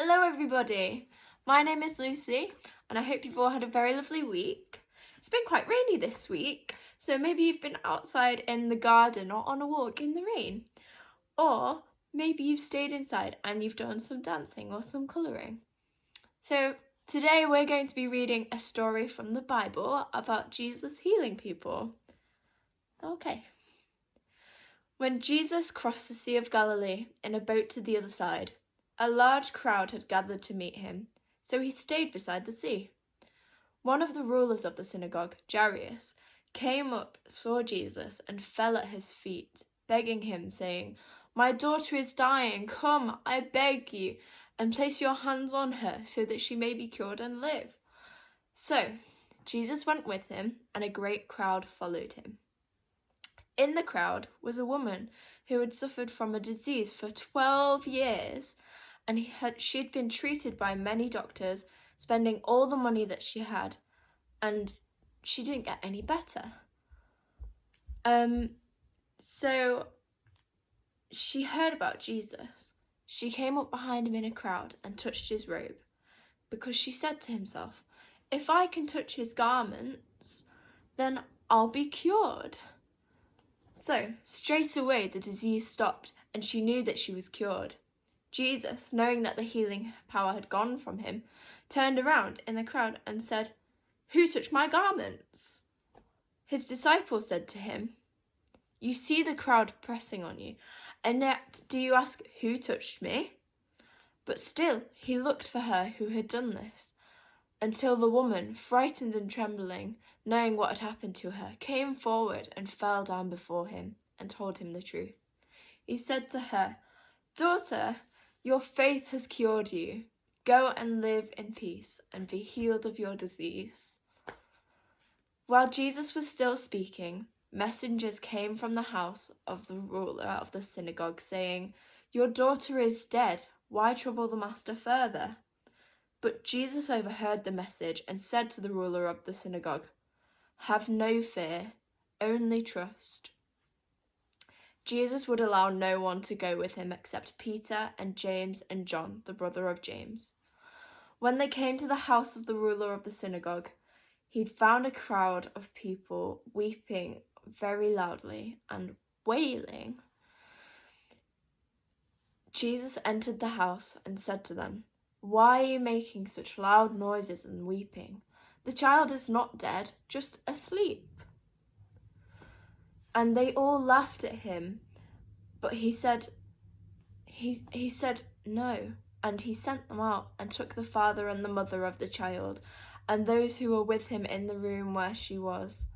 Hello everybody, my name is Lucy and I hope you've all had a very lovely week. It's been quite rainy this week, so maybe you've been outside in the garden or on a walk in the rain. Or maybe you've stayed inside and you've done some dancing or some colouring. So today we're going to be reading a story from the Bible about Jesus healing people. Okay. When Jesus crossed the Sea of Galilee in a boat to the other side, a large crowd had gathered to meet him, so he stayed beside the sea. One of the rulers of the synagogue, Jairus, came up, saw Jesus, and fell at his feet, begging him, saying, "My daughter is dying. Come, I beg you, and place your hands on her so that she may be cured and live." So Jesus went with him, and a great crowd followed him. In the crowd was a woman who had suffered from a disease for 12 years, and she'd been treated by many doctors, spending all the money that she had, and she didn't get any better. So she heard about Jesus. She came up behind him in a crowd and touched his robe, because she said to herself, "If I can touch his garments, then I'll be cured." So straight away the disease stopped, and she knew that she was cured. Jesus, knowing that the healing power had gone from him, turned around in the crowd and said, "Who touched my garments?" His disciples said to him, "You see the crowd pressing on you, and yet do you ask, 'Who touched me?'" But still he looked for her who had done this, until the woman, frightened and trembling, knowing what had happened to her, came forward and fell down before him and told him the truth. He said to her, "Daughter, your faith has cured you. Go and live in peace and be healed of your disease." While Jesus was still speaking, messengers came from the house of the ruler of the synagogue, saying, "Your daughter is dead. Why trouble the master further?" But Jesus overheard the message and said to the ruler of the synagogue, "Have no fear, only trust." Jesus would allow no one to go with him except Peter and James and John, the brother of James. When they came to the house of the ruler of the synagogue, he'd found a crowd of people weeping very loudly and wailing. Jesus entered the house and said to them, "Why are you making such loud noises and weeping? The child is not dead, just asleep." And they all laughed at him, but he said no, and he sent them out and took the father and the mother of the child and those who were with him in the room where she was.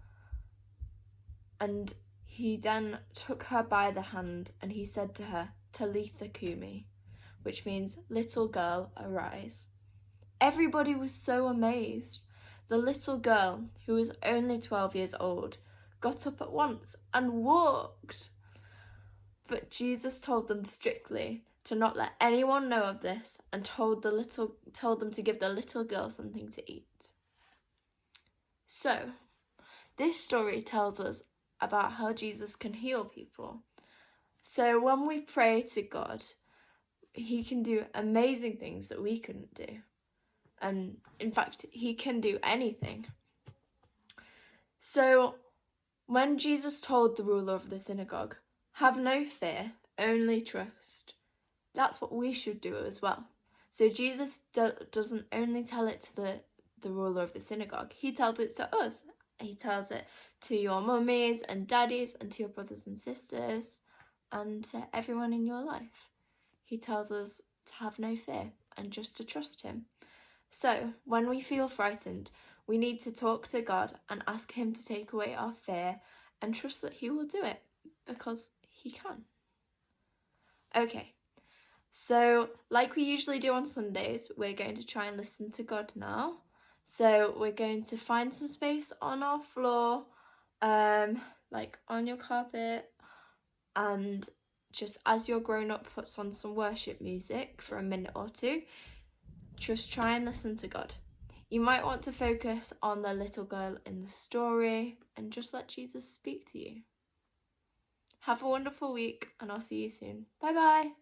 And he then took her by the hand and he said to her, "Talitha Kumi," which means, "Little girl, arise." Everybody was so amazed. The little girl, who was only 12 years old, got up at once and walked. But Jesus told them strictly to not let anyone know of this and told them to give the little girl something to eat. So, this story tells us about how Jesus can heal people. So when we pray to God, he can do amazing things that we couldn't do. And in fact, he can do anything. So when Jesus told the ruler of the synagogue, "Have no fear, only trust," that's what we should do as well. So Jesus doesn't only tell it to the ruler of the synagogue, he tells it to us. He tells it to your mummies and daddies and to your brothers and sisters and to everyone in your life. He tells us to have no fear and just to trust him. So when we feel frightened, we need to talk to God and ask him to take away our fear and trust that he will do it because he can. Okay, so like we usually do on Sundays, we're going to try and listen to God now. So we're going to find some space on our floor, like on your carpet, and just as your grown-up puts on some worship music for a minute or two, just try and listen to God. You might want to focus on the little girl in the story and just let Jesus speak to you. Have a wonderful week and I'll see you soon. Bye bye.